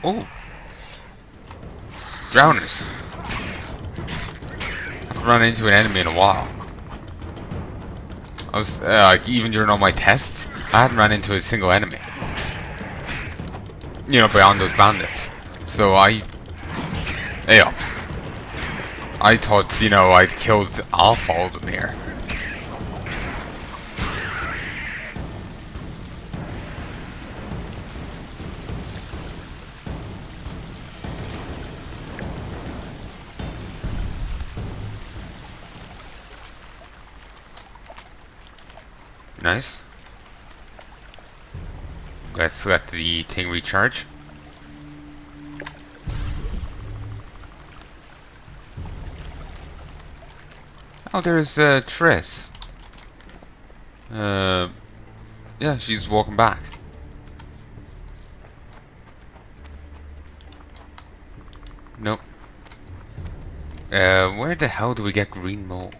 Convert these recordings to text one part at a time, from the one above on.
Oh, drowners. I've run into an enemy in a while. I was like, even during all my tests, I hadn't run into a single enemy. You know, beyond those bandits. So yeah, I thought, you know, I'd killed all of them here. Nice. Let's let the thing recharge. Oh, there's Triss. Yeah, she's walking back. Nope. Where the hell do we get green mold?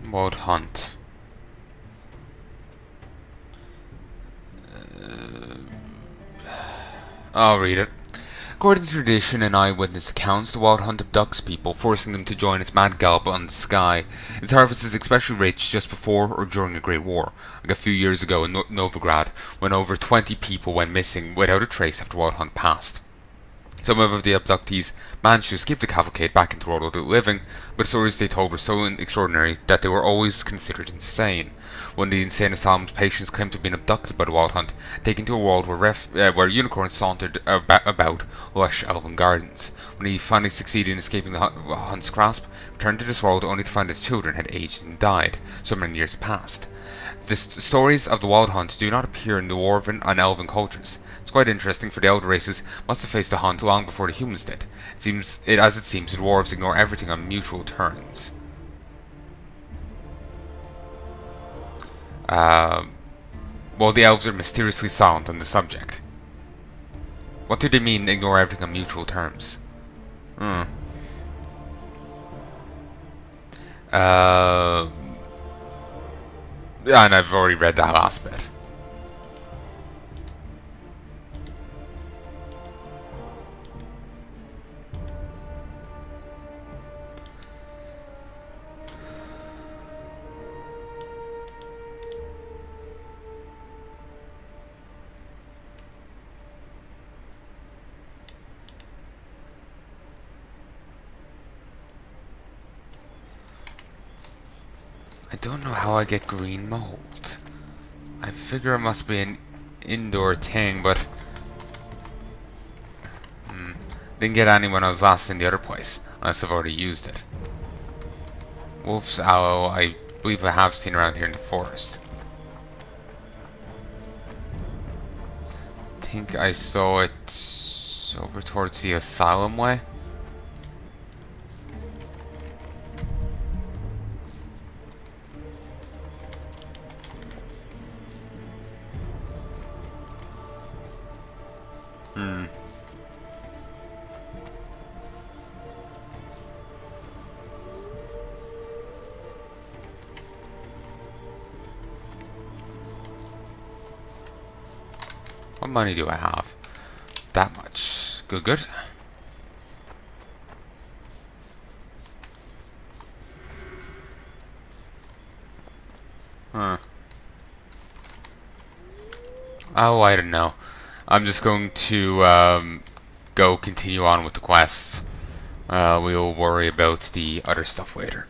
Mold hunt. I'll read it. According to tradition and eyewitness accounts, the wild hunt abducts people, forcing them to join its mad gallop on the sky. Its harvest is especially rich just before or during a great war, like a few years ago in Novigrad, when over 20 people went missing without a trace after the wild hunt passed. Some of the abductees managed to escape the cavalcade back into the world of the living, but stories they told were so extraordinary that they were always considered insane. One of the insane asylum's patients claimed to have been abducted by the wild hunt, taken to a world where unicorns sauntered about lush elven gardens. When he finally succeeded in escaping the hunt's grasp, returned to this world only to find his children had aged and died. So many years had passed. The stories of the wild hunt do not appear in the dwarven and elven cultures. It's quite interesting, for the elder races must have faced the hunt long before the humans did. As it seems, the dwarves ignore everything on mutual terms. While the elves are mysteriously silent on the subject. What do they mean, ignore everything on mutual terms? Yeah, and I've already read that last bit. I don't know how I get green mold. I figure it must be an indoor thing, but didn't get any when I was last in the other place, unless I've already used it. Wolf's aloe, I believe I have seen around here in the forest. I think I saw it over towards the asylum way. What money do I have? That much. Good, good. Huh. Oh, I don't know. I'm just going to go continue on with the quests. We'll worry about the other stuff later.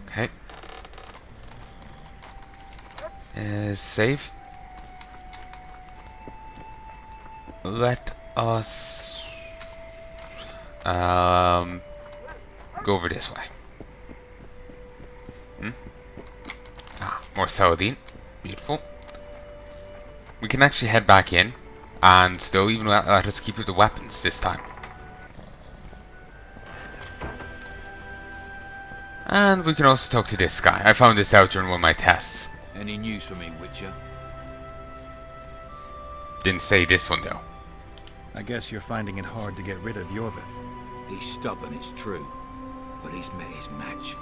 Okay. Save. Let us go over this way. More saladine. Beautiful. We can actually head back in, and they'll even let us keep the weapons this time. And we can also talk to this guy. I found this out during one of my tests. Any news for me, Witcher? Didn't say this one though. I guess you're finding it hard to get rid of Iorveth. He's stubborn, it's true, but he's met his match.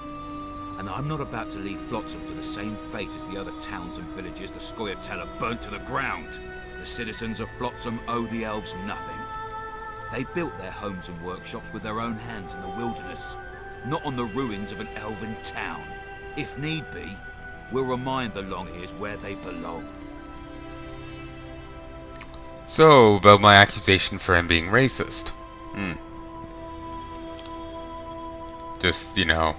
And I'm not about to leave Flotsam to the same fate as the other towns and villages the Scoia'tael have burnt to the ground. The citizens of Flotsam owe the elves nothing. They built their homes and workshops with their own hands in the wilderness, not on the ruins of an elven town. If need be, we'll remind the Longears where they belong. So, about my accusation for him being racist. Just, you know.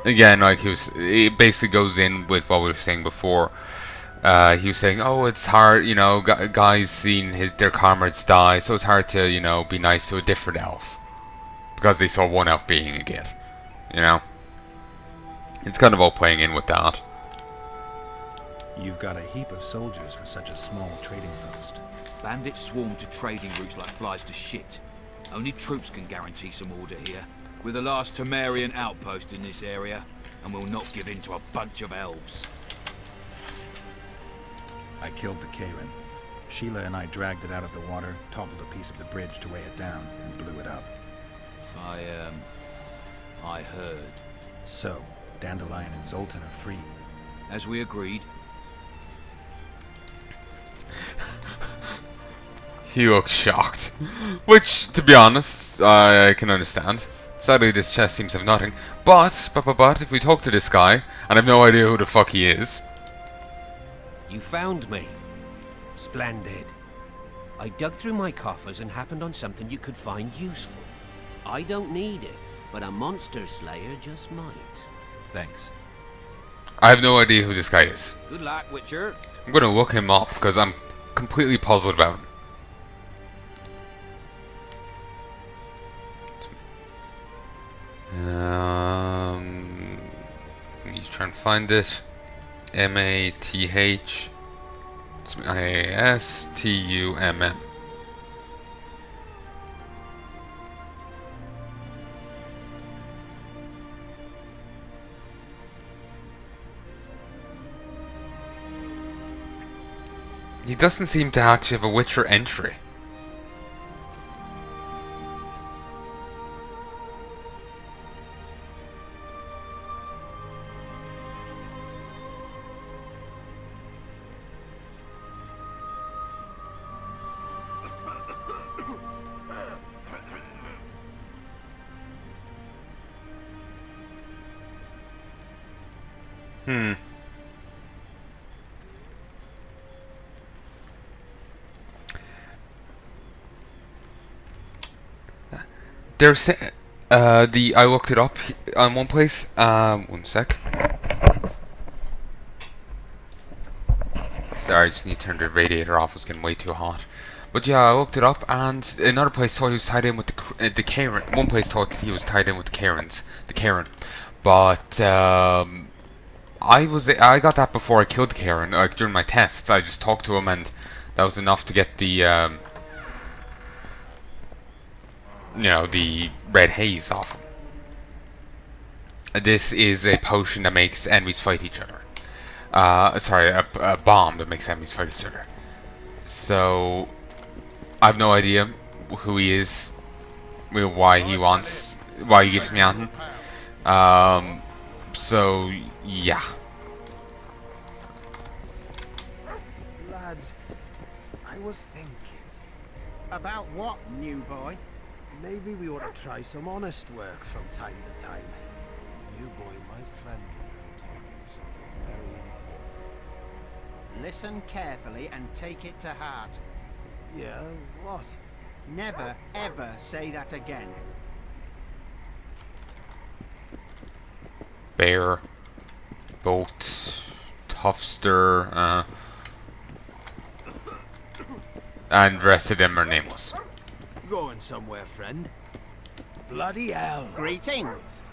Again, like it basically goes in with what we were saying before. He was saying, oh, it's hard, you know, guys seeing their comrades die, so it's hard to, you know, be nice to a different elf. Because they saw one elf being a git, you know? It's kind of all playing in with that. You've got a heap of soldiers for such a small trading post. Bandits swarm to trading routes like flies to shit. Only troops can guarantee some order here. We're the last Temerian outpost in this area, and we'll not give in to a bunch of elves. I killed the Karen. Sheila and I dragged it out of the water, toppled a piece of the bridge to weigh it down, and blew it up. I heard. So, Dandelion and Zoltan are free. As we agreed. He looks shocked. Which, to be honest, I can understand. Sadly, this chest seems to have nothing. But, if we talk to this guy, and I've no idea who the fuck he is. You found me. Splendid. I dug through my coffers and happened on something you could find useful. I don't need it, but a monster slayer just might. Thanks. I have no idea who this guy is. Good luck, Witcher. I'm gonna look him up, because I'm completely puzzled about him. Let me try and find it. Mathastum. He doesn't seem to actually have a Witcher entry. There's I looked it up on one place. One sec. Sorry, I just need to turn the radiator off. It's getting way too hot. But yeah, I looked it up, and another place thought he was tied in with the Karen. One place thought he was tied in with the Karen. But I got that before I killed the Karen. Like during my tests, I just talked to him, and that was enough to get the you know, the red haze off him. This is a potion that makes enemies fight each other. Sorry, a bomb that makes enemies fight each other. So, I have no idea who he is, why he gives me anything. So, yeah. Lads, I was thinking. About what, new boy? Maybe we ought to try some honest work from time to time. New boy, my friend will tell you something very important. Listen carefully and take it to heart. Yeah, what? Never, ever say that again. Bear, boat, Toughster, and the rest of them are nameless. Going somewhere, friend? Bloody hell. Greetings.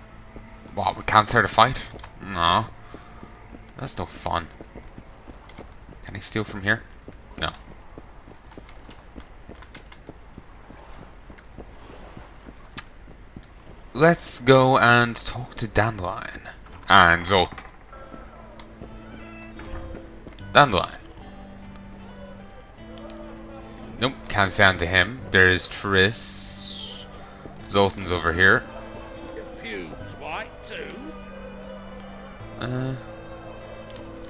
Wow, we can't start a fight? No. That's no fun. Can I steal from here? No. let's go and talk to Dandelion. And Zoltan. Dandelion. Nope, can't stand to him. There's Triss. Zoltan's over here. Your pubes white too?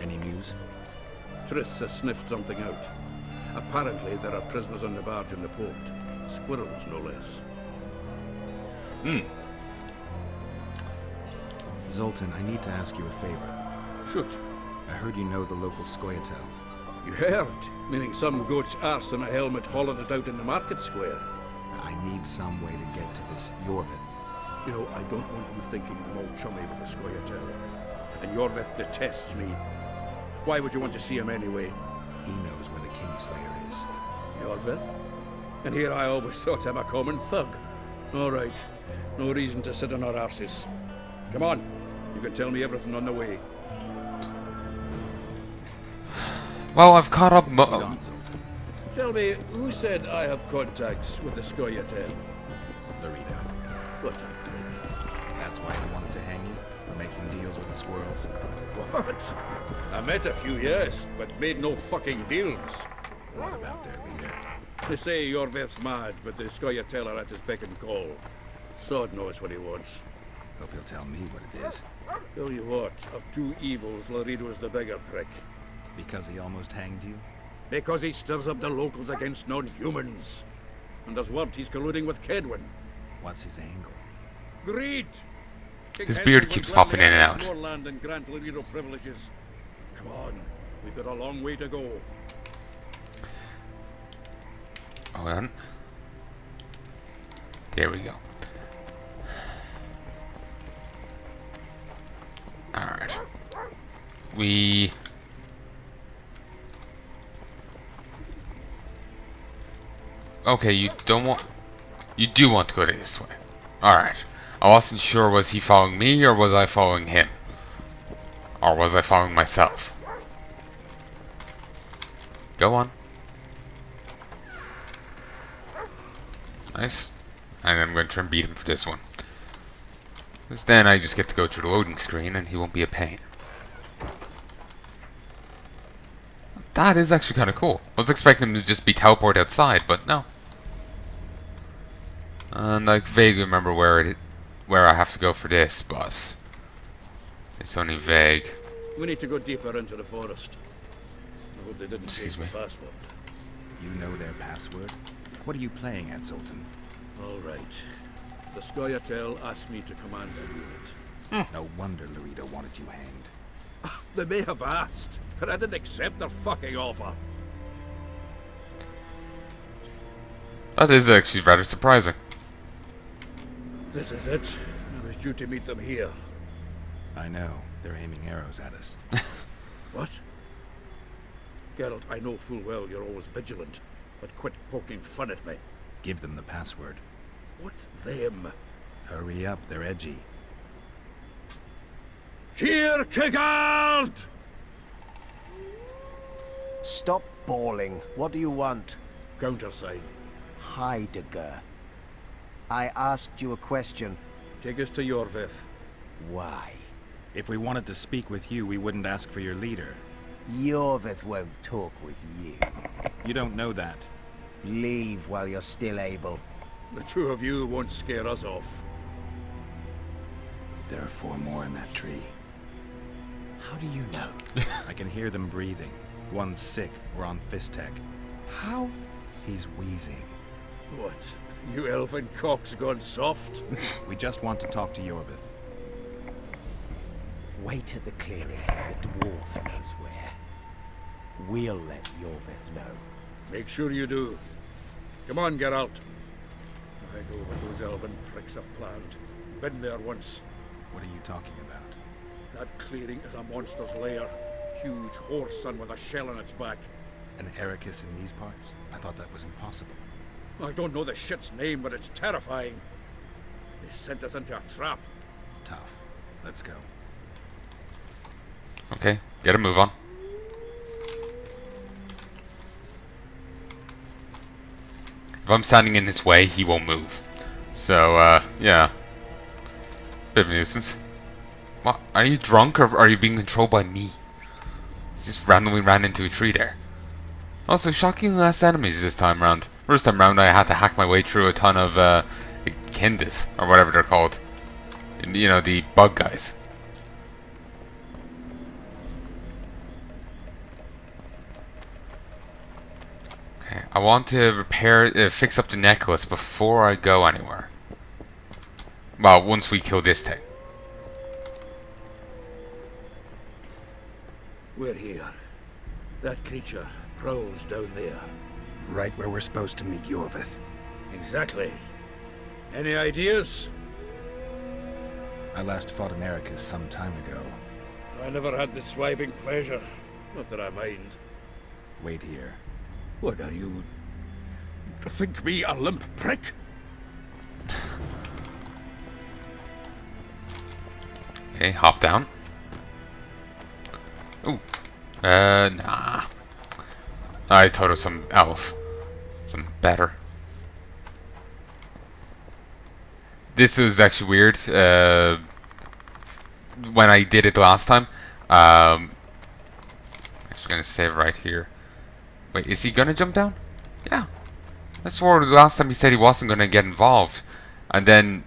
Any news? Triss has sniffed something out. Apparently, there are prisoners on the barge in the port. Squirrels, no less. Zoltan, I need to ask you a favor. Shoot. I heard you know the local Scoia'tael. You heard? Meaning some goat's arse in a helmet hollowed it out in the market square. I need some way to get to this Iorveth. You know, I don't want you thinking I'm all chummy with the Scoia'tael. And Iorveth detests me. Why would you want to see him anyway? He knows where the Kingslayer is. Iorveth? And here I always thought him a common thug. All right. No reason to sit on our arses. Come on. You can tell me everything on the way. Well, I've caught up. Tell me, who said I have contacts with the Scoia'tael? Larito. What a prick. That's why he wanted to hang you? For making deals with the squirrels? What? I met a few, yes, but made no fucking deals. What about their leader? They say Iorveth's mad, but the Scoia'tael are at his beck and call. Sod knows what he wants. Hope he'll tell me what it is. Tell you what, of two evils, Larito's the bigger prick. Because he almost hanged you? Because he stirs up the locals against non-humans. And there's word he's colluding with Kedwin. What's his angle? Greed! King His Henry beard would keeps gladly popping in and have out. more land and grant Larito privileges. Come on, we've got a long way to go. Hold on. There we go. Alright. Okay, you don't want... You do want to go this way. Alright. I wasn't sure, was he following me or was I following him? Or was I following myself? Go on. Nice. And I'm going to try and beat him for this one. Because then I just get to go through the loading screen and he won't be a pain. That is actually kind of cool. I was expecting him to just be teleported outside, but no. And I vaguely remember where I have to go for this, but it's only vague. We need to go deeper into the forest. I hope they didn't Excuse change the me. password. You know their password? What are you playing at, Zoltan? All right. The Scoia'tael asked me to command the unit. No wonder Larito wanted you hanged. They may have asked, but I didn't accept their fucking offer. That is actually rather surprising. This is it. I was due to meet them here. I know. They're aiming arrows at us. What? Geralt, I know full well you're always vigilant, but quit poking fun at me. Give them the password. What them? Hurry up, they're edgy. Here, Kigard! Stop bawling. What do you want? Countersign. Heidegger. I asked you a question. Take us to Iorveth. Why? If we wanted to speak with you, we wouldn't ask for your leader. Iorveth won't talk with you. You don't know that. Leave while you're still able. The two of you won't scare us off. There are 4 more in that tree. How do you know? I can hear them breathing. One's sick, we're on Fistek. How? He's wheezing. What? You elfin cock's gone soft? We just want to talk to Iorveth. Wait at the clearing. The dwarf knows where. We'll let Iorveth know. Make sure you do. Come on, Geralt. I know what those elven pricks have planned. Been there once. What are you talking about? That clearing is a monster's lair. Huge horse son with a shell on its back. An Arachas in these parts? I thought that was impossible. I don't know the shit's name, but it's terrifying. They sent us into a trap. Tough. Let's go. Okay, get a move on. If I'm standing in his way, he won't move. So, yeah. Bit of a nuisance. What? Are you drunk or are you being controlled by me? Just randomly ran into a tree there. Also, shockingly less enemies this time round. First time round I had to hack my way through a ton of Kindis, or whatever they're called. You know, the bug guys. Okay, I want to fix up the necklace before I go anywhere. Well, once we kill this thing. We're here. That creature prowls down there. Right where we're supposed to meet Iorveth. Exactly. Any ideas? I last fought an Arachas some time ago. I never had the swiving pleasure. Not that I mind. Wait here. What are you? Think me a limp prick? Okay, hop down. Ooh. Nah. I thought of something else. Something better. This was actually weird. When I did it the last time. I'm just gonna save right here. Wait, is he gonna jump down? Yeah. I swore the last time he said he wasn't gonna get involved. And then...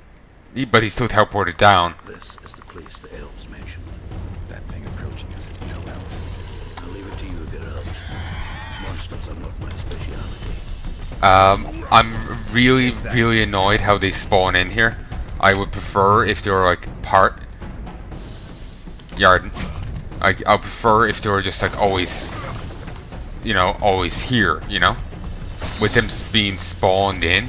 but he still teleported down. This is the place the elves mentioned. That thing approaching us is no elf. I'll leave it to you, Geralt. Monsters are not my speciality. I'm really, really annoyed how they spawn in here. I would prefer if they were like part... Yarden. I prefer if they were just like always... You know, always here, you know? With them being spawned in.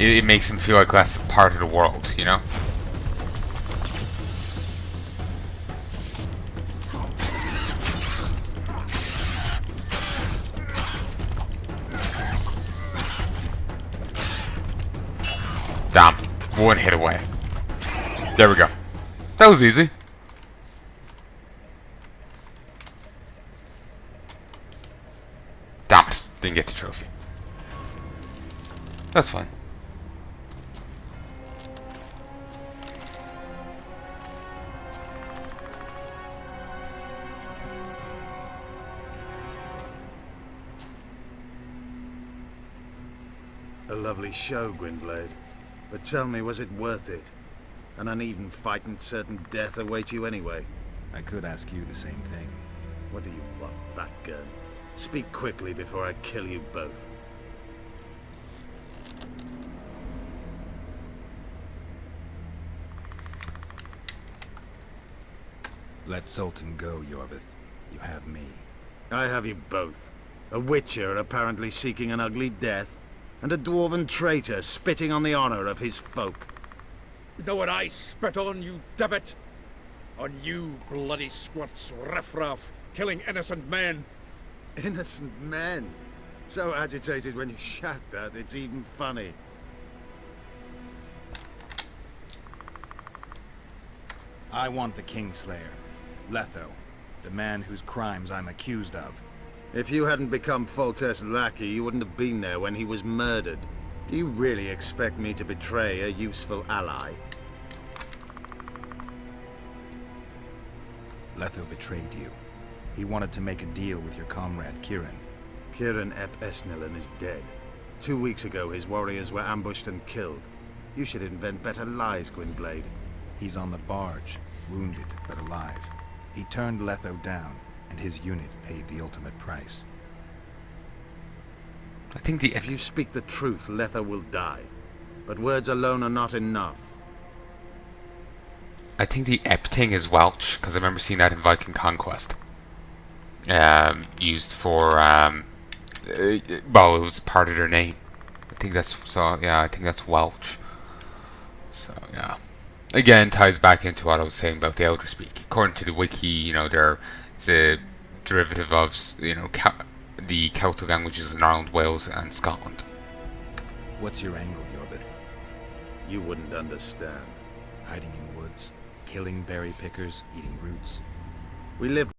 It makes them feel like less part of the world, you know? Damn. One hit away. There we go. That was easy. Damn it. Didn't get the trophy. That's fine. A lovely show, Gwynblade. But tell me, was it worth it? An uneven fight and certain death await you anyway. I could ask you the same thing. What do you want, that gun? Speak quickly before I kill you both. Let Sultan go, Iorveth. You have me. I have you both. A witcher apparently seeking an ugly death, and a dwarven traitor spitting on the honor of his folk. You know what I spit on, you divot? On you, bloody squirts, riffraff, killing innocent men. Innocent men? So agitated when you shout that, it's even funny. I want the Kingslayer. Letho. The man whose crimes I'm accused of. If you hadn't become Foltest's lackey, you wouldn't have been there when he was murdered. Do you really expect me to betray a useful ally? Letho betrayed you. He wanted to make a deal with your comrade, Kieran. Kieran ep Esnilin is dead. 2 weeks ago, his warriors were ambushed and killed. You should invent better lies, Gwynblade. He's on the barge, wounded but alive. He turned Letho down, and his unit paid the ultimate price. I think If you speak the truth, Letho will die. But words alone are not enough. I think the ep thing is Welsh, because I remember seeing that in Viking Conquest. Used for, well, it was part of their name. I think that's, so, yeah, I think that's Welsh. So, yeah. Again, ties back into what I was saying about the Elder Speak. According to the wiki, you know, it's a derivative of, you know, the Celtic languages in Ireland, Wales, and Scotland. What's your angle, Iorveth? You wouldn't understand. Hiding in woods, killing berry pickers, eating roots. We live